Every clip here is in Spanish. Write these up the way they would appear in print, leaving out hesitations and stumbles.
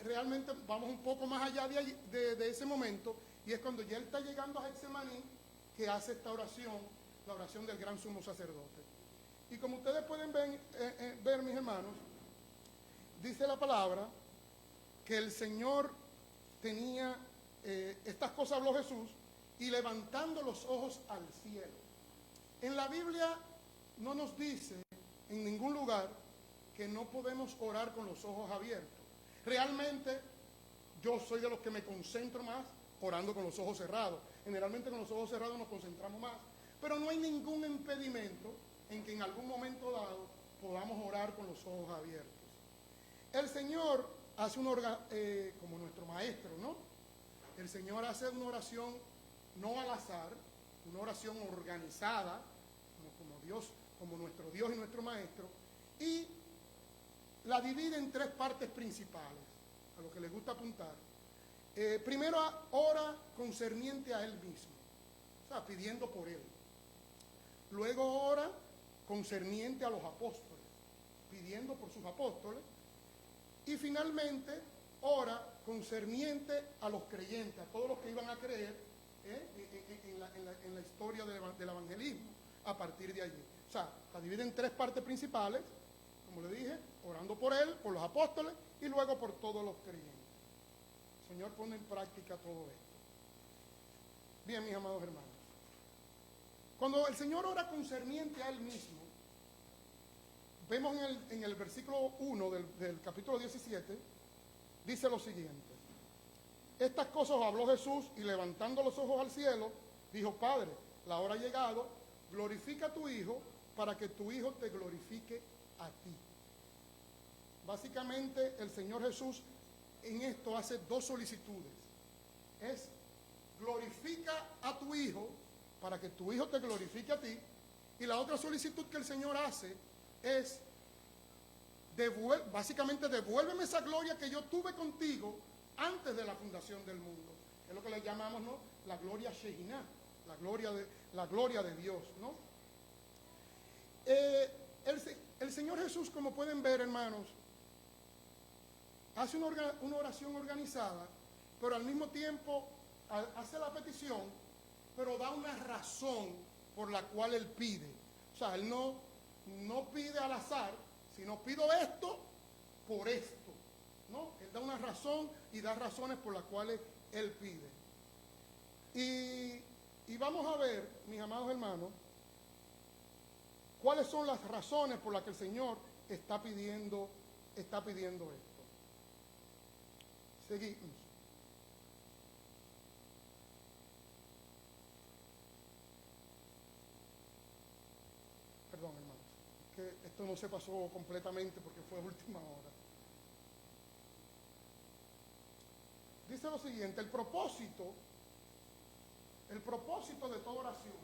realmente vamos un poco más allá de ese momento, y es cuando ya él está llegando a Getsemaní que hace esta oración, la oración del gran sumo sacerdote. Y como ustedes pueden ver, mis hermanos, dice la palabra que el Señor tenía, estas cosas habló Jesús, y levantando los ojos al cielo. En la Biblia no nos dice en ningún lugar que no podemos orar con los ojos abiertos. Realmente yo soy de los que me concentro más orando con los ojos cerrados. Generalmente con los ojos cerrados nos concentramos más, pero no hay ningún impedimento en que en algún momento dado podamos orar con los ojos abiertos. El Señor hace como nuestro maestro, ¿no? El Señor hace una oración no al azar, una oración organizada, como nuestro Dios y nuestro maestro, y la divide en tres partes principales, a lo que les gusta apuntar. Primero ora concerniente a él mismo, o sea, pidiendo por él. Luego ora concerniente a los apóstoles, pidiendo por sus apóstoles. Y finalmente ora concerniente a los creyentes, a todos los que iban a creer en la historia del evangelismo a partir de allí. O sea, la divide en tres partes principales, como le dije, orando por él, por los apóstoles y luego por todos los creyentes. El Señor pone en práctica todo esto. Bien, mis amados hermanos, cuando el Señor ora concerniente a él mismo, vemos en el versículo 1 del capítulo 17, dice lo siguiente: estas cosas habló Jesús y levantando los ojos al cielo, dijo: Padre, la hora ha llegado, glorifica a tu Hijo para que tu Hijo te glorifique a ti. Básicamente el Señor Jesús en esto hace dos solicitudes. Es: glorifica a tu Hijo para que tu Hijo te glorifique a ti. Y la otra solicitud que el Señor hace es: básicamente devuélveme esa gloria que yo tuve contigo antes de la fundación del mundo. Es lo que le llamamos, ¿no?, la gloria Shekinah, la gloria de Dios, ¿no? El Señor Jesús, como pueden ver, hermanos, hace una oración organizada, pero al mismo tiempo hace la petición, pero da una razón por la cual él pide. O sea, él no pide al azar, sino pido esto por esto, ¿no? Él da una razón y da razones por las cuales él pide. Y vamos a ver, mis amados hermanos, cuáles son las razones por las que el Señor está pidiendo esto. Seguimos. Perdón, hermanos, que esto no se pasó completamente porque fue última hora. Dice lo siguiente: el propósito de toda oración,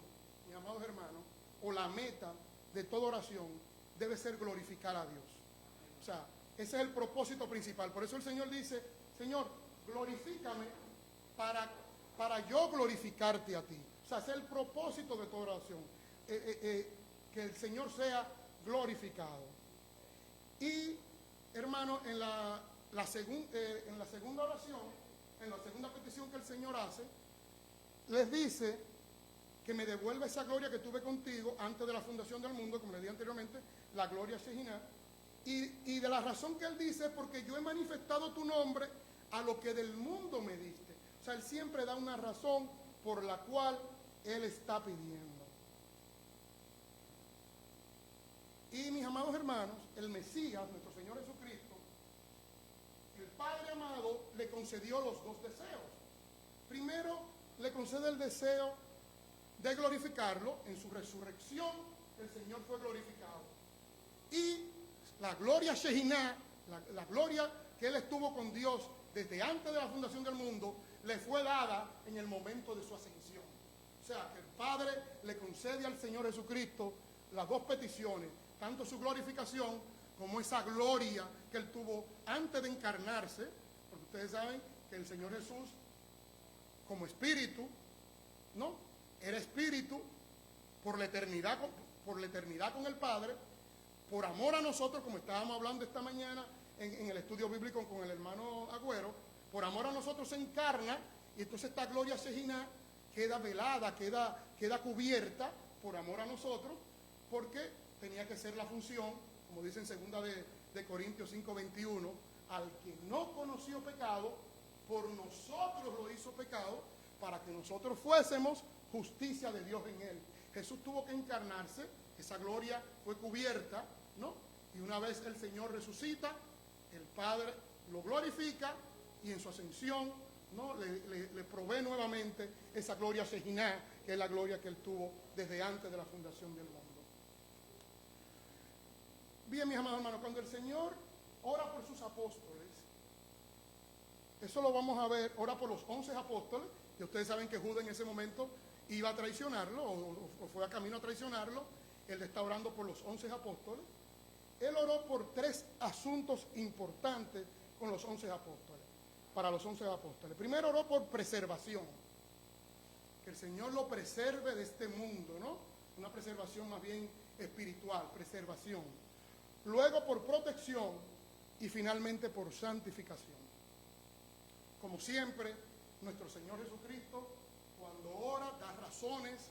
mis amados hermanos, o la meta de toda oración debe ser glorificar a Dios. O sea, ese es el propósito principal. Por eso el Señor dice: Señor, glorifícame para yo glorificarte a ti. O sea, ese es el propósito de toda oración. Que el Señor sea glorificado. Y, hermano, en la segunda oración, en la segunda petición que el Señor hace, les dice que me devuelva esa gloria que tuve contigo antes de la fundación del mundo, como le dije anteriormente, la gloria Shekinah. Y de la razón que él dice es porque yo he manifestado tu nombre a lo que del mundo me diste. O sea, él siempre da una razón por la cual él está pidiendo. Y mis amados hermanos, el Mesías, nuestro Señor Jesucristo, el Padre amado, le concedió los dos deseos. Primero, le concede el deseo de glorificarlo. En su resurrección, el Señor fue glorificado. Y la gloria Shekinah, la gloria que él estuvo con Dios desde antes de la fundación del mundo, le fue dada en el momento de su ascensión. O sea, que el Padre le concede al Señor Jesucristo las dos peticiones, tanto su glorificación como esa gloria que él tuvo antes de encarnarse, porque ustedes saben que el Señor Jesús, como espíritu, ¿no?, era espíritu por la eternidad con el Padre, por amor a nosotros, como estábamos hablando esta mañana en el estudio bíblico con el hermano Agüero, por amor a nosotros se encarna, y entonces esta gloria Shejinah queda velada, queda cubierta por amor a nosotros, porque tenía que ser la función, como dice en 2 de Corintios 5:21, al que no conoció pecado, por nosotros lo hizo pecado, para que nosotros fuésemos justicia de Dios en él. Jesús tuvo que encarnarse, esa gloria fue cubierta, ¿no? Y una vez el Señor resucita, el Padre lo glorifica y en su ascensión, ¿no? le provee nuevamente esa gloria Shejinah, que es la gloria que él tuvo desde antes de la fundación del mundo. Bien, mis amados hermanos, cuando el Señor ora por sus apóstoles, eso lo vamos a ver, ora por los 11 apóstoles, y ustedes saben que Judas en ese momento iba a traicionarlo, o fue a camino a traicionarlo. Él está orando por los 11 apóstoles. Él oró por 3 asuntos importantes con los 11 apóstoles, para los 11 apóstoles. Primero oró por preservación, que el Señor lo preserve de este mundo, ¿no? Una preservación más bien espiritual, preservación. Luego por protección y finalmente por santificación. Como siempre, nuestro Señor Jesucristo, cuando ora, da razones,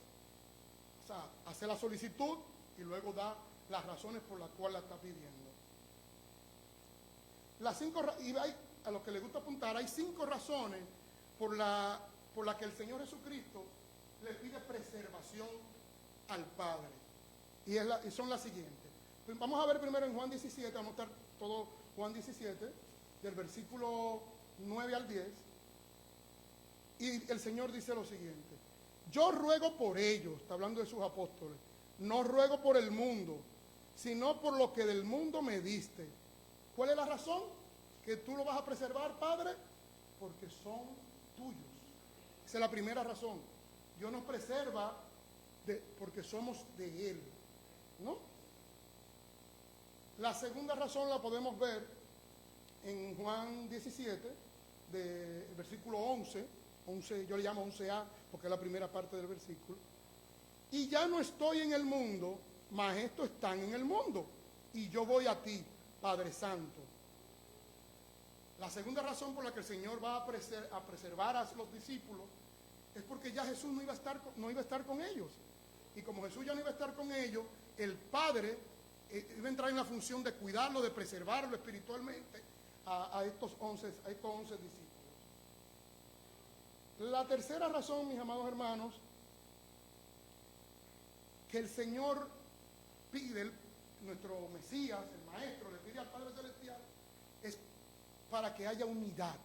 o sea, hace la solicitud y luego da las razones por las cuales la está pidiendo. Y hay, a los que les gusta apuntar, hay 5 razones por las que el Señor Jesucristo le pide preservación al Padre. Y son las siguientes. Vamos a ver primero en Juan 17, vamos a estar todo Juan 17, del versículo 9 al 10. Y el Señor dice lo siguiente: yo ruego por ellos, está hablando de sus apóstoles, no ruego por el mundo, sino por lo que del mundo me diste. ¿Cuál es la razón? Que tú lo vas a preservar, Padre, porque son tuyos. Esa es la primera razón. Dios nos preserva porque somos de Él, ¿no? La segunda razón la podemos ver en Juan 17, versículo 11, yo le llamo 11a, porque es la primera parte del versículo. Y ya no estoy en el mundo, mas estos están en el mundo, y yo voy a ti, Padre Santo. La segunda razón por la que el Señor va a preservar a los discípulos es porque ya Jesús no iba a estar con ellos. Y como Jesús ya no iba a estar con ellos, el Padre iba a entrar en la función de cuidarlo, de preservarlo espiritualmente a estos 11 discípulos. La tercera razón, mis amados hermanos, que el Señor pide, nuestro Mesías, el Maestro, le pide al Padre Celestial, es para que haya unidad.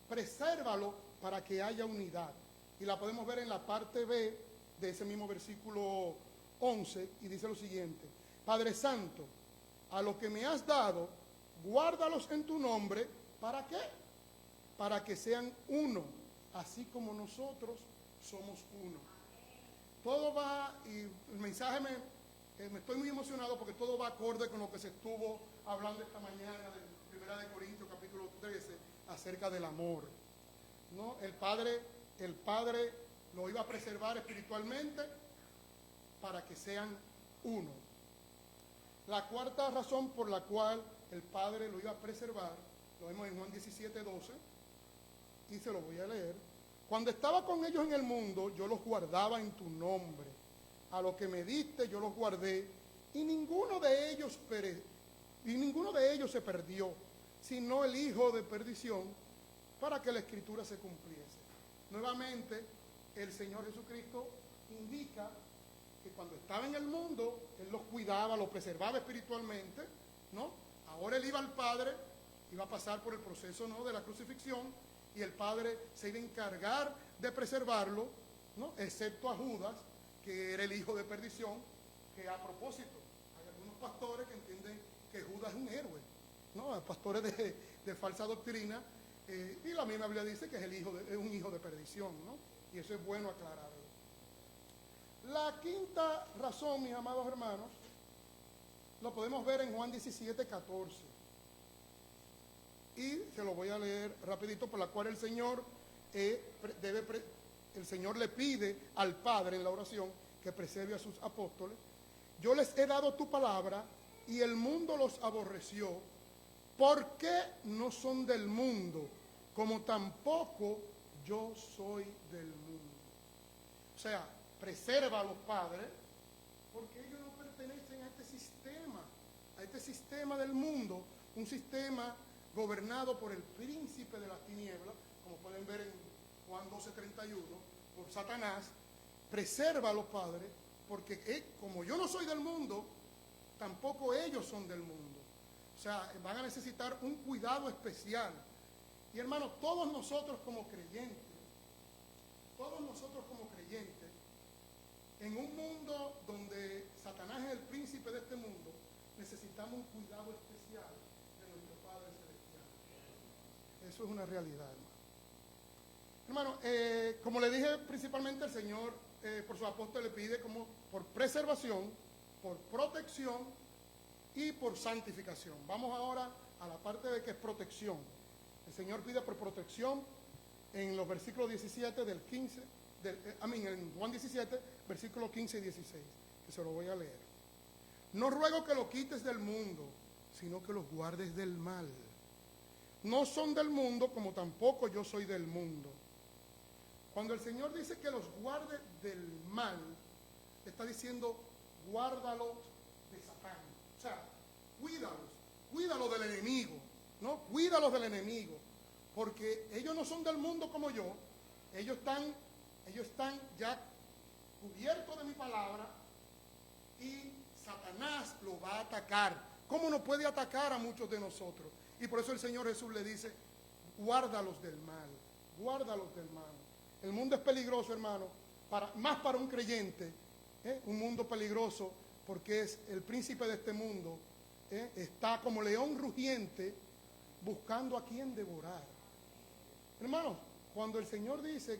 Presérvalo para que haya unidad. Y la podemos ver en la parte B de ese mismo versículo 11, y dice lo siguiente: Padre Santo, a lo que me has dado, guárdalos en tu nombre. ¿Para qué? Para que sean uno, así como nosotros somos uno. Todo va, y el mensaje me estoy muy emocionado porque todo va acorde con lo que se estuvo hablando esta mañana de 1 de Corintios capítulo 13 acerca del amor, ¿no? El Padre lo iba a preservar espiritualmente para que sean uno. La cuarta razón por la cual el Padre lo iba a preservar, lo vemos en Juan 17, 12, y se lo voy a leer. Cuando estaba con ellos en el mundo, yo los guardaba en tu nombre. A lo que me diste, yo los guardé, y ninguno de ellos se perdió, sino el hijo de perdición, para que la Escritura se cumpliese. Nuevamente, el Señor Jesucristo indica que cuando estaba en el mundo, Él los cuidaba, los preservaba espiritualmente, ¿no? Ahora Él iba al Padre, iba a pasar por el proceso, ¿no?, de la crucifixión, y el Padre se iba a encargar de preservarlo, ¿no?, excepto a Judas, que era el hijo de perdición, que a propósito, hay algunos pastores que entienden que Judas es un héroe, ¿no?, pastores de falsa doctrina, y la misma Biblia dice que es un hijo de perdición, ¿no? Y eso es bueno aclararlo. La quinta razón, mis amados hermanos, lo podemos ver en Juan 17, 14. Y se lo voy a leer rapidito, por la cual el Señor le pide al Padre en la oración que preserve a sus apóstoles. Yo les he dado tu palabra y el mundo los aborreció ¿Por qué no son del mundo? Como tampoco yo soy del mundo. O sea, preserva a los padres porque ellos no pertenecen a este sistema del mundo, un sistema gobernado por el príncipe de las tinieblas, como pueden ver en Juan 12:31, por Satanás. Preserva a los padres porque como yo no soy del mundo, tampoco ellos son del mundo. O sea, van a necesitar un cuidado especial. Y hermanos, todos nosotros como creyentes, en un mundo donde Satanás es el príncipe de este mundo, necesitamos un cuidado especial de nuestro Padre Celestial. Eso es una realidad, hermano. Como le dije, principalmente el Señor, por sus apóstoles, le pide como por preservación, por protección y por santificación. Vamos ahora a la parte de que es protección. El Señor pide por protección en los versículos 17 del 15, en Juan 17, versículos 15 y 16, que se lo voy a leer. No ruego que lo quites del mundo, sino que los guardes del mal. No son del mundo, como tampoco yo soy del mundo. Cuando el Señor dice que los guarde del mal, está diciendo, guárdalos de Satán. O sea, cuídalos del enemigo, ¿no? Cuídalos del enemigo, porque ellos no son del mundo como yo, ellos están ya cubiertos de mi palabra y Satanás lo va a atacar. ¿Cómo no puede atacar a muchos de nosotros? Y por eso el Señor Jesús le dice, guárdalos del mal, guárdalos del mal. El mundo es peligroso, hermano, más para un creyente, un mundo peligroso, porque es el príncipe de este mundo, está como león rugiente buscando a quien devorar. Hermanos, cuando el Señor dice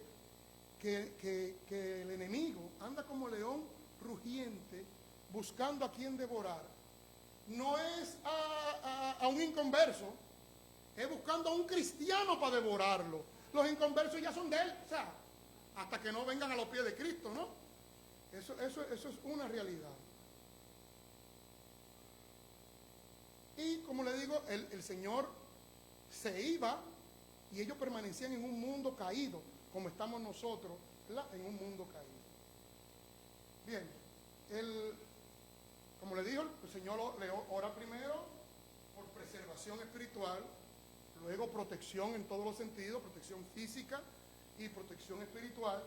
que el enemigo anda como león rugiente buscando a quien devorar, no es a un inconverso, es buscando a un cristiano para devorarlo. Los inconversos ya son de él, o sea, hasta que no vengan a los pies de Cristo, ¿no? Eso es una realidad. Y como le digo, el Señor se iba y ellos permanecían en un mundo caído, como estamos nosotros, ¿verdad? En un mundo caído. Bien, como le digo, el Señor le ora primero por preservación espiritual, luego protección en todos los sentidos, protección física y protección espiritual,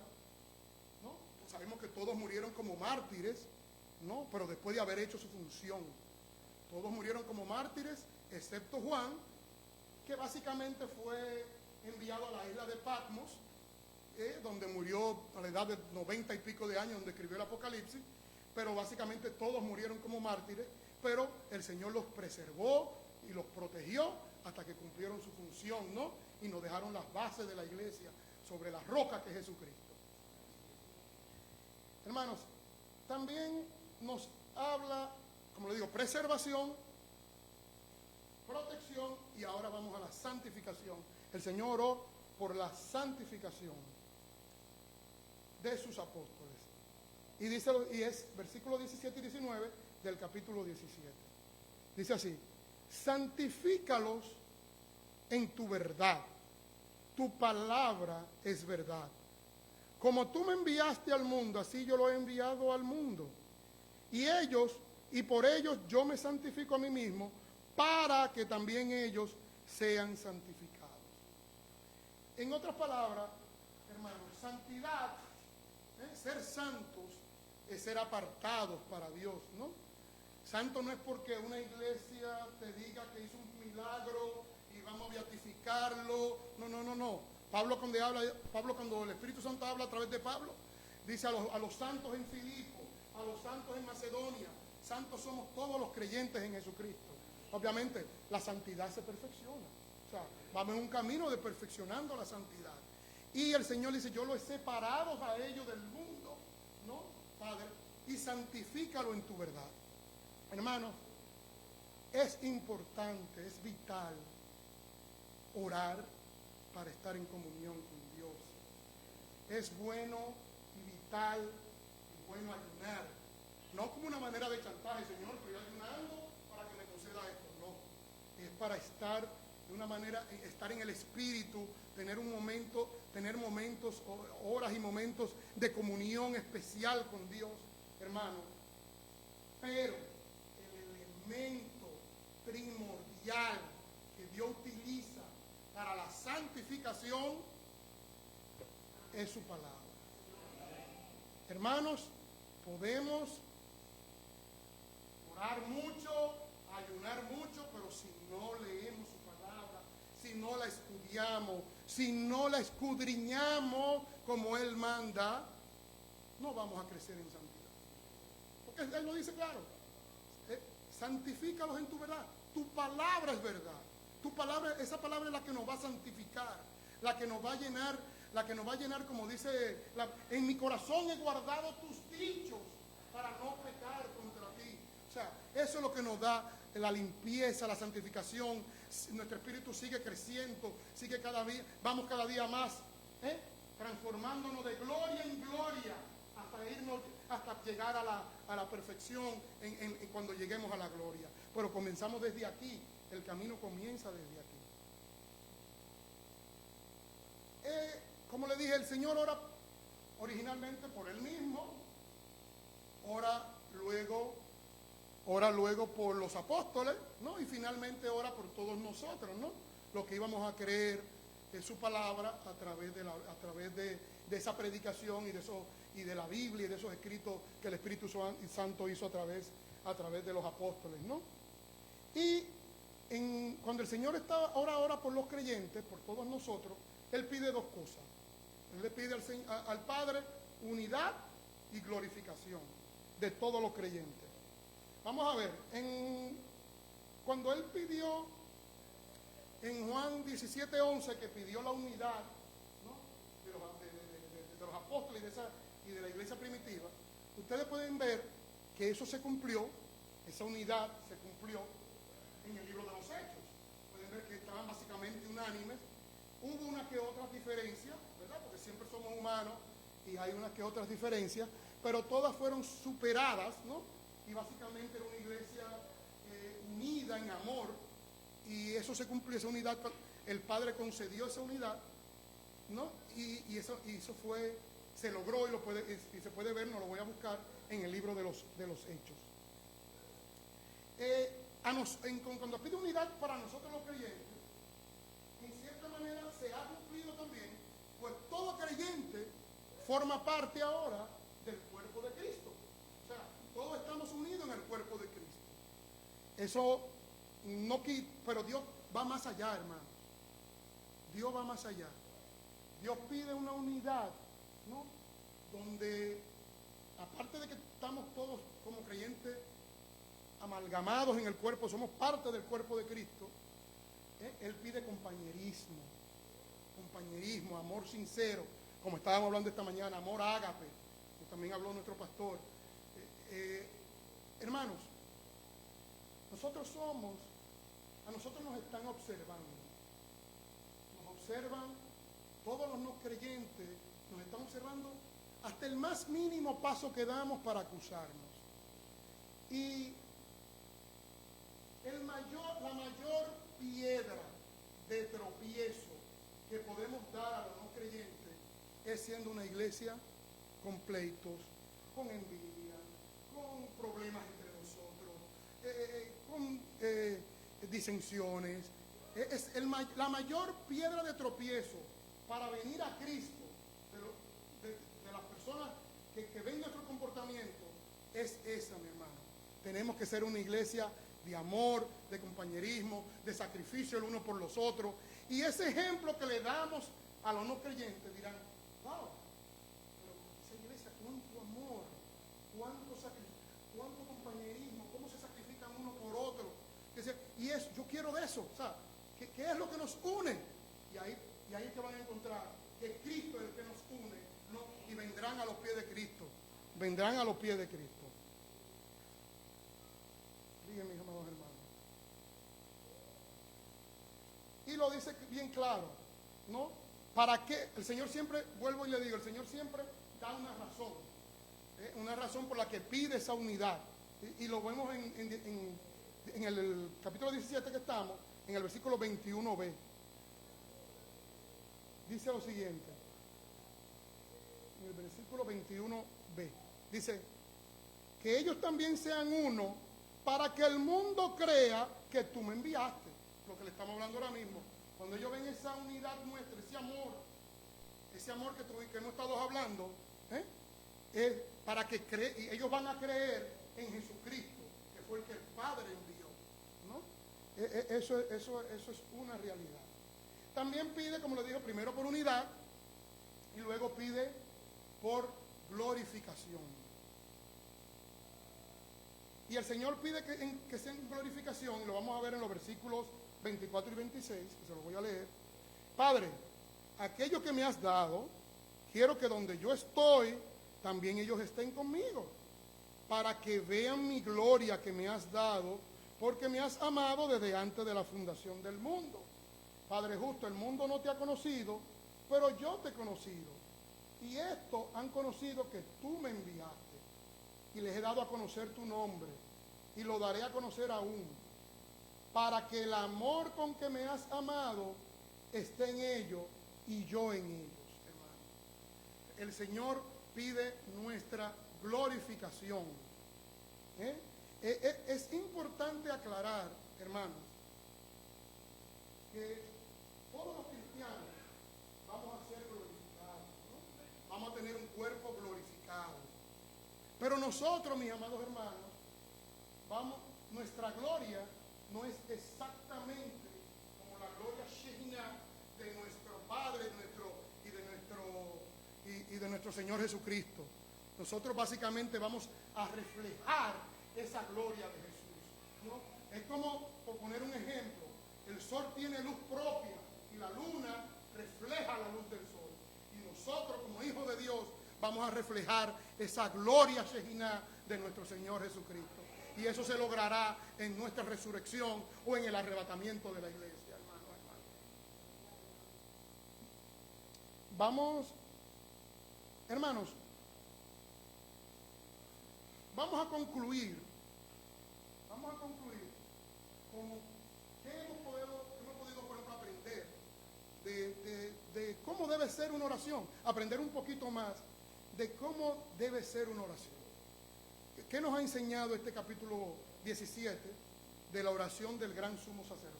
¿no? Pues sabemos que todos murieron como mártires, ¿no? Pero después de haber hecho su función. Todos murieron como mártires, excepto Juan, que básicamente fue enviado a la isla de Patmos, donde murió a la edad de 90 y pico de años, donde escribió el Apocalipsis, pero básicamente todos murieron como mártires, pero el Señor los preservó y los protegió hasta que cumplieron su función, ¿no? Y nos dejaron las bases de la iglesia sobre la roca que es Jesucristo. Hermanos, también nos habla, como le digo, preservación, protección, y ahora vamos a la santificación. El Señor oró por la santificación de sus apóstoles. Y es versículos 17 y 19 del capítulo 17. Dice así: santifícalos en tu verdad, tu palabra es verdad. Como tú me enviaste al mundo, así yo lo he enviado al mundo. Y por ellos yo me santifico a mí mismo, para que también ellos sean santificados. En otras palabras, hermanos, santidad, ser santos, es ser apartados para Dios, ¿no? Santo no es porque una iglesia te diga que hizo un milagro y vamos a beatificarlo. No. Pablo cuando el Espíritu Santo habla a través de Pablo, dice a los santos en Filipo, a los santos en Macedonia. Santos somos todos los creyentes en Jesucristo. Obviamente, la santidad se perfecciona. O sea, vamos en un camino de perfeccionando la santidad. Y el Señor dice, yo los he separado a ellos del mundo, ¿no, Padre? Y santifícalo en tu verdad. Hermanos, es importante, es vital orar para estar en comunión con Dios. Es bueno y vital y bueno ayunar. No como una manera de chantaje, Señor, estoy ayunando para que me conceda esto. No. para estar de una manera, estar en el Espíritu, tener momentos, horas y momentos de comunión especial con Dios, hermano. Pero el elemento primordial que Dios utiliza para la santificación es su palabra. Hermanos, podemos orar mucho, ayunar mucho, pero si no leemos su palabra, si no la estudiamos, si no la escudriñamos como Él manda, no vamos a crecer en santidad. Porque Él lo dice claro, santifícalos en tu verdad. Tu palabra es verdad. Tu palabra, esa palabra es la que nos va a santificar, la que nos va a llenar, como dice, en mi corazón he guardado tus dichos para no pecar contra ti. O sea, eso es lo que nos da la limpieza, la santificación. Nuestro espíritu sigue creciendo, vamos cada día más, transformándonos de gloria en gloria hasta llegar a la perfección cuando lleguemos a la gloria. Pero comenzamos desde aquí, el camino comienza desde aquí. Como le dije, el Señor ora originalmente por Él mismo, ora luego por los apóstoles, ¿no? Y finalmente ora por todos nosotros, ¿no? Los que íbamos a creer en su palabra a través de esa predicación y de la Biblia y de esos escritos que el Espíritu Santo hizo a través de los apóstoles, ¿no? Y cuando el Señor ora por los creyentes, por todos nosotros, Él pide dos cosas. Él le pide al Padre unidad y glorificación de todos los creyentes. Vamos a ver, cuando Él pidió en Juan 17:11, que pidió la unidad, ¿no?, de los apóstoles y de la iglesia primitiva, ustedes pueden ver que eso se cumplió, esa unidad se cumplió en el libro de los Hechos. Pueden ver que estaban básicamente unánimes. Hubo unas que otras diferencias, ¿verdad?, porque siempre somos humanos y hay unas que otras diferencias, pero todas fueron superadas, ¿no? Y básicamente era una iglesia unida en amor, y eso se cumplió, esa unidad, el Padre concedió esa unidad, ¿no? Y eso se logró y se puede ver, no lo voy a buscar en el libro de los Hechos. Cuando pide unidad para nosotros los creyentes, en cierta manera se ha cumplido también, pues todo creyente forma parte ahora del cuerpo de Cristo. O sea, todos estamos unidos en el cuerpo de Cristo. Eso no quita, pero Dios va más allá, hermano. Dios va más allá. Dios pide una unidad, ¿no?, donde, aparte de que estamos todos como creyentes amalgamados en el cuerpo, somos parte del cuerpo de Cristo, Él pide compañerismo, amor sincero, como estábamos hablando esta mañana, amor ágape, que también habló nuestro pastor. Hermanos, a nosotros nos están observando, nos observan todos los no creyentes, nos están observando hasta el más mínimo paso que damos para acusarnos. Y la mayor piedra de tropiezo que podemos dar a los no creyentes es siendo una iglesia con pleitos, con envidia, con problemas entre nosotros, con disensiones. La mayor piedra de tropiezo para venir a Cristo de las personas que ven nuestro comportamiento es esa, mi hermano. Tenemos que ser una iglesia de amor, de compañerismo, de sacrificio el uno por los otros. Y ese ejemplo que le damos a los no creyentes dirán, wow, pero esa iglesia, cuánto amor, cuánto compañerismo, cómo se sacrifican uno por otro. Yo quiero de eso. O sea, ¿qué es lo que nos une? Y ahí es que van a encontrar que Cristo es el que nos une, ¿no? Y vendrán a los pies de Cristo. Vendrán a los pies de Cristo. Díganme, mis amados hermanos. Y lo dice bien claro, ¿no? ¿Para qué? El Señor siempre, vuelvo y le digo, el Señor siempre da una razón por la que pide esa unidad. Y lo vemos en el capítulo 17 que estamos, en el versículo 21b. Dice lo siguiente, en el versículo 21b, dice, que ellos también sean uno para que el mundo crea que tú me enviaste. Lo que le estamos hablando ahora mismo. Cuando ellos ven esa unidad nuestra, ese amor que hemos estado hablando, es para que ellos van a creer en Jesucristo, que fue el que el Padre envió, ¿no? Eso es una realidad. También pide, como le digo, primero por unidad y luego pide por glorificación. Y el Señor pide que sea en glorificación, y lo vamos a ver en los versículos 24 y 26, que se los voy a leer. Padre, aquello que me has dado, quiero que donde yo estoy, también ellos estén conmigo, para que vean mi gloria que me has dado, porque me has amado desde antes de la fundación del mundo. Padre justo, el mundo no te ha conocido, pero yo te he conocido. Y esto han conocido que tú me enviaste. Y les he dado a conocer tu nombre. Y lo daré a conocer aún. Para que el amor con que me has amado esté en ellos y yo en ellos, hermano. El Señor pide nuestra glorificación. Es importante aclarar, hermanos, que todos los cristianos vamos a ser glorificados, ¿no? Vamos a tener un cuerpo glorificado. Pero nosotros, mis amados hermanos, nuestra gloria no es exactamente como la gloria Shekinah de nuestro Padre y de nuestro Señor Jesucristo. Nosotros básicamente vamos a reflejar esa gloria de Jesús, ¿no? Es como, por poner un ejemplo, el sol tiene luz propia y la luna refleja la luz del sol. Y nosotros, como hijos de Dios, vamos a reflejar esa gloria Shekinah de nuestro Señor Jesucristo. Y eso se logrará en nuestra resurrección o en el arrebatamiento de la iglesia, hermano. Vamos, hermanos, vamos a concluir con qué hemos podido, por ejemplo, aprender de cómo debe ser una oración, aprender un poquito más de cómo debe ser una oración. ¿Qué nos ha enseñado este capítulo 17 de la oración del gran sumo sacerdote?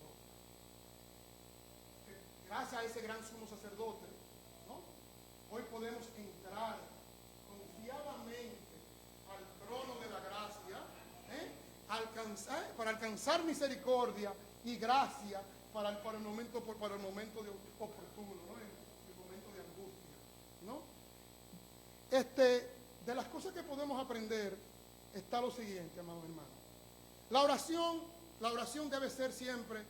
Gracias a ese gran sumo sacerdote, ¿no? Hoy podemos entrar confiadamente al trono de la gracia, para alcanzar misericordia y gracia para el momento oportuno, ¿no? El momento de angustia, ¿no? De las cosas que podemos aprender está lo siguiente, amados hermanos. La oración debe ser siempre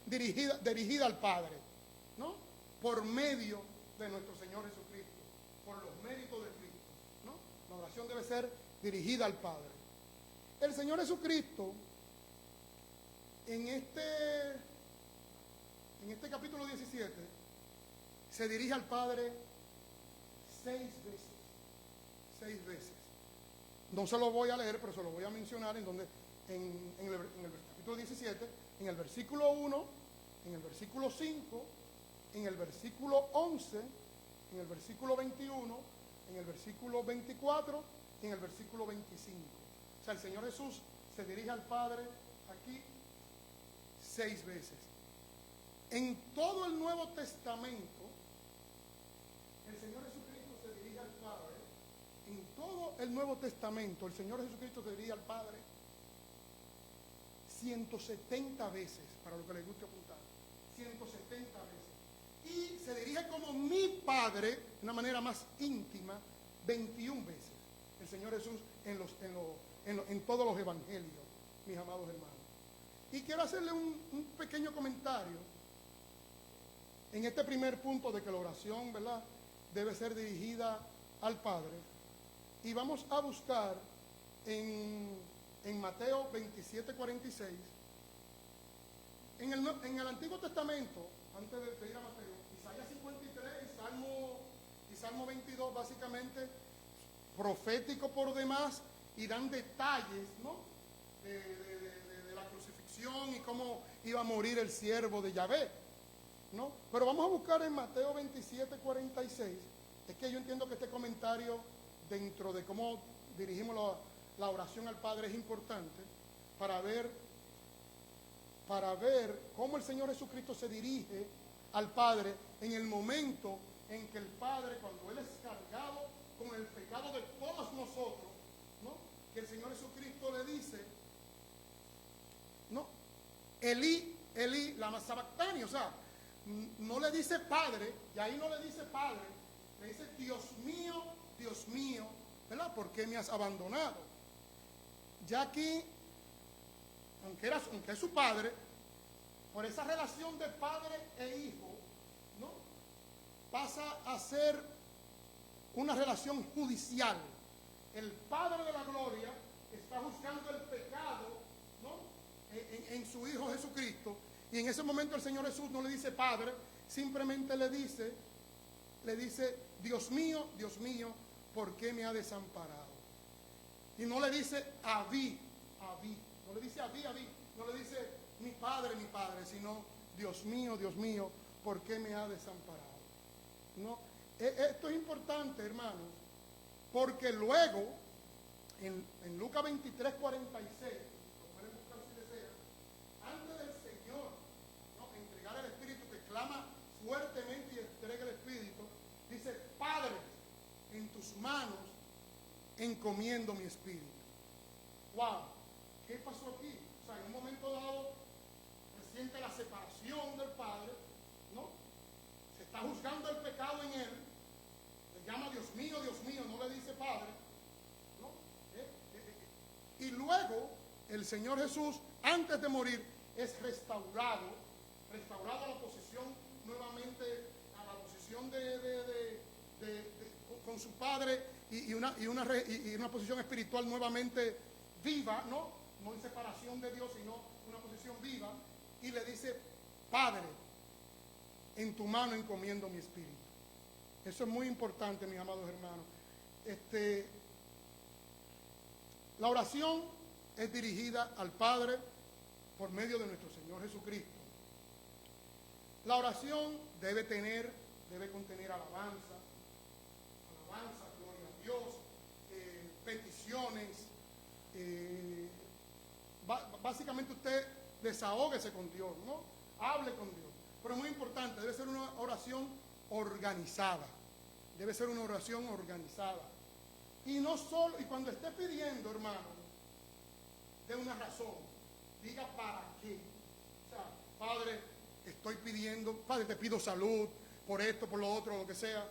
dirigida al Padre, ¿no? Por medio de nuestro Señor Jesucristo, por los méritos de Cristo, ¿no? La oración debe ser dirigida al Padre. El Señor Jesucristo, en este capítulo 17, se dirige al Padre 6 veces. 6 veces. No se lo voy a leer, pero se lo voy a mencionar en el capítulo 17, en el versículo 1, en el versículo 5, en el versículo 11, en el versículo 21, en el versículo 24 y en el versículo 25. O sea, el Señor Jesús se dirige al Padre aquí 6 veces. En todo el Nuevo Testamento, el Señor Jesucristo se dirige al Padre. En todo el Nuevo Testamento, el Señor Jesucristo se dirige al Padre 170 veces, para lo que les guste apuntar. 170 veces. Y se dirige como mi Padre, de una manera más íntima, 21 veces. El Señor Jesús en todos los evangelios, mis amados hermanos. Y quiero hacerle un pequeño comentario en este primer punto de que la oración, ¿verdad?, debe ser dirigida al Padre. Y vamos a buscar en Mateo 27:46. En el Antiguo Testamento, antes de ir a Mateo, Isaías 53 y Salmo 22, básicamente profético por demás, y dan detalles, ¿no?, de la crucifixión crucifixión y cómo iba a morir el siervo de Yahvé, ¿no? Pero vamos a buscar en Mateo 27, 46. Es que yo entiendo que este comentario, dentro de cómo dirigimos la oración al Padre, es importante para ver cómo el Señor Jesucristo se dirige al Padre en el momento en que el Padre, cuando Él es cargado con el pecado de todos nosotros, ¿no? Que el Señor Jesucristo le dice, ¿no? Elí, Elí, lama sabactani, o sea, no le dice Padre, y ahí no le dice Padre, le dice Dios mío, ¿verdad? ¿Por qué me has abandonado? Ya aquí, aunque es su padre, por esa relación de padre e hijo, ¿no? Pasa a ser una relación judicial. El Padre de la Gloria está juzgando el pecado, ¿no? en su Hijo Jesucristo, y en ese momento el Señor Jesús no le dice Padre, simplemente le dice, Dios mío, ¿por qué me ha desamparado? Y no le dice Abí, no le dice Abí, no le dice mi padre, sino Dios mío, ¿por qué me ha desamparado? ¿No? Esto es importante, hermanos, porque luego, en Lucas 23, 46, lo pueden buscar si desean, antes del Señor, ¿no?, entregar el Espíritu, que clama fuertemente y entrega el Espíritu, dice, Padre, en tus manos encomiendo mi espíritu. ¡Wow! ¿Qué pasó aquí? O sea, en un momento dado, se siente la separación del Padre, ¿no? Se está juzgando el pecado en él, le llama Dios mío, no le dice Padre, ¿no? Y luego, el Señor Jesús, antes de morir, es restaurado a la posición nuevamente, a la posición con su Padre y una posición espiritual nuevamente viva, ¿no? No en separación de Dios, sino una posición viva, y le dice, Padre, en tu mano encomiendo mi espíritu. Eso es muy importante, mis amados hermanos. La oración es dirigida al Padre por medio de nuestro Señor Jesucristo. La oración debe contener alabanza, gloria a Dios, peticiones. Básicamente usted desahóguese con Dios, ¿no? Hable con Dios. Pero es muy importante, debe ser una oración organizada. Y no solo, y cuando esté pidiendo, hermano, de una razón, diga para qué. O sea, Padre, estoy pidiendo, Padre, te pido salud, por esto, por lo otro, lo que sea.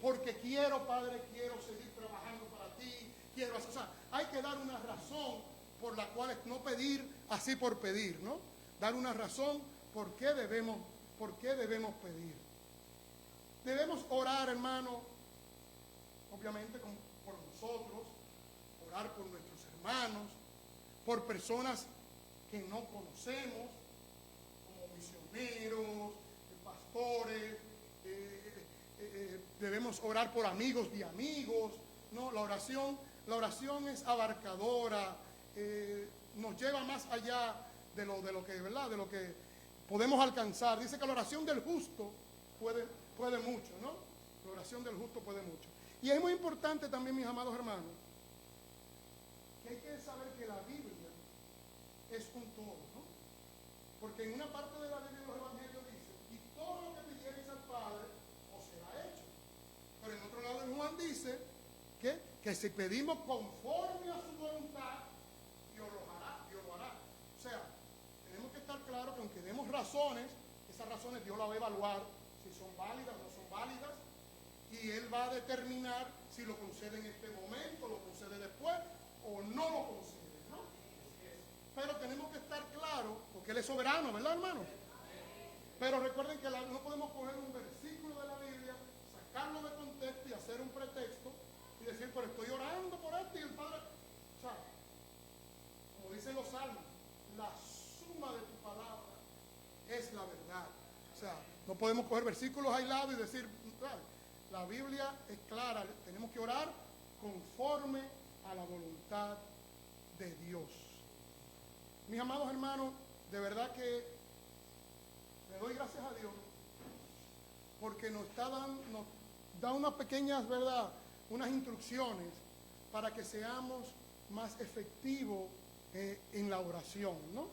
Porque quiero, Padre, quiero seguir trabajando para ti, quiero hacer, o sea, hay que dar una razón por la cual no pedir así por pedir, ¿no? Dar una razón por qué debemos pedir. Debemos orar, hermano, obviamente por nosotros, orar por nuestros hermanos, por personas que no conocemos, como misioneros, pastores. Debemos orar por amigos de amigos, ¿no? La oración es abarcadora, nos lleva más allá de lo que, ¿verdad?, de lo que podemos alcanzar. Dice que la oración del justo puede mucho, ¿no? La oración del justo puede mucho. Y es muy importante también, mis amados hermanos, que hay que saber que la Biblia es un todo, ¿no? Porque en una parte de la Biblia, los evangelios dicen, y todo lo que pidierais al Padre os será hecho. Pero en otro lado, en Juan dice que si pedimos conforme a su voluntad, Dios lo hará. O sea, tenemos que estar claros que aunque demos razones, esas razones Dios las va a evaluar si son válidas o no son válidas, y Él va a determinar si lo concede en este momento, lo concede después, o no lo concede, ¿no? Pero tenemos que estar claros, porque Él es soberano, ¿verdad, hermano? Pero recuerden que no podemos coger un versículo de la Biblia, sacarlo de contexto y hacer un pretexto y decir, pero estoy orando por esto y el Padre, o sea, como dicen los salmos, la suma de tu palabra es la verdad. O sea, no podemos coger versículos aislados y decir, la Biblia es clara, tenemos que orar conforme a la voluntad de Dios. Mis amados hermanos, de verdad que le doy gracias a Dios porque nos da unas pequeñas, ¿verdad?, unas instrucciones para que seamos más efectivos en la oración, ¿no?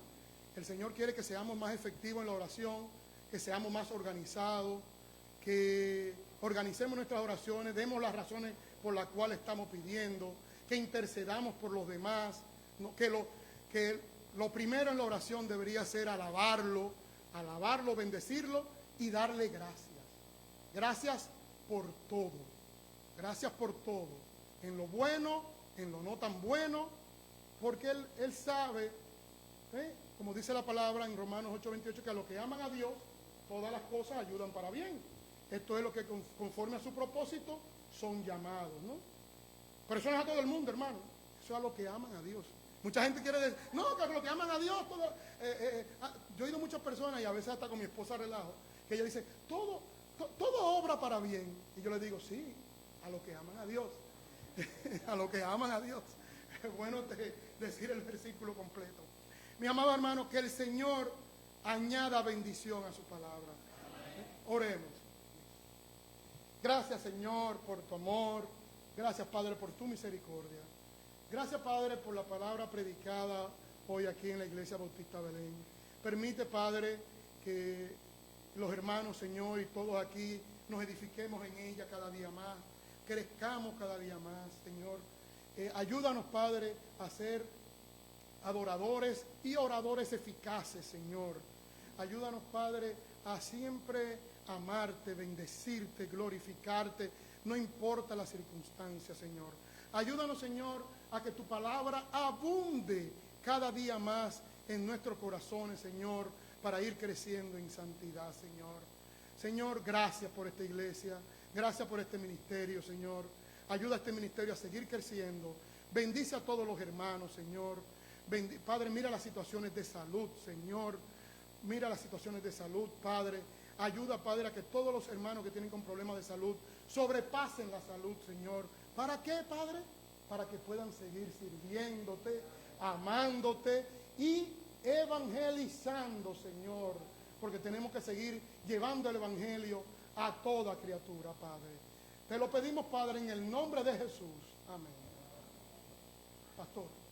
El Señor quiere que seamos más efectivos en la oración, que seamos más organizados, que organicemos nuestras oraciones, demos las razones por las cuales estamos pidiendo, que intercedamos por los demás, ¿no? Que lo primero en la oración debería ser alabarlo, bendecirlo y darle gracias. Gracias por todo. Gracias por todo. En lo bueno, en lo no tan bueno, porque Él sabe, como dice la palabra en Romanos 8:28, que a los que aman a Dios, todas las cosas ayudan para bien. Esto es lo que conforme a su propósito son llamados, ¿no? Pero eso no es a todo el mundo, hermano. Eso es a los que aman a Dios. Mucha gente quiere decir, no, que a los que aman a Dios, todo, yo he oído muchas personas, y a veces hasta con mi esposa relajo, que ella dice, todo obra para bien. Y yo le digo, sí, a los que aman a Dios. A los que aman a Dios. Es bueno decir el versículo completo. Mi amado hermano, que el Señor añada bendición a su palabra. Oremos. Gracias, Señor, por tu amor. Gracias, Padre, por tu misericordia. Gracias, Padre, por la palabra predicada hoy aquí en la Iglesia Bautista Belén. Permite, Padre, que los hermanos, Señor, y todos aquí nos edifiquemos en ella cada día más. Crezcamos cada día más, Señor. Ayúdanos, Padre, a ser adoradores y oradores eficaces, Señor. Ayúdanos, Padre, a siempre amarte, bendecirte, glorificarte, no importa la circunstancia, Señor. Ayúdanos, Señor, a que tu palabra abunde cada día más en nuestros corazones, Señor, para ir creciendo en santidad, Señor. Señor, gracias por esta iglesia, gracias por este ministerio, Señor. Ayuda a este ministerio a seguir creciendo. Bendice a todos los hermanos, Señor. Padre, mira las situaciones de salud, Señor. Mira las situaciones de salud, Padre. Ayuda, Padre, a que todos los hermanos que tienen con problemas de salud sobrepasen la salud, Señor. ¿Para qué, Padre? Para que puedan seguir sirviéndote, amándote y evangelizando, Señor. Porque tenemos que seguir llevando el evangelio a toda criatura, Padre. Te lo pedimos, Padre, en el nombre de Jesús. Amén. Pastor.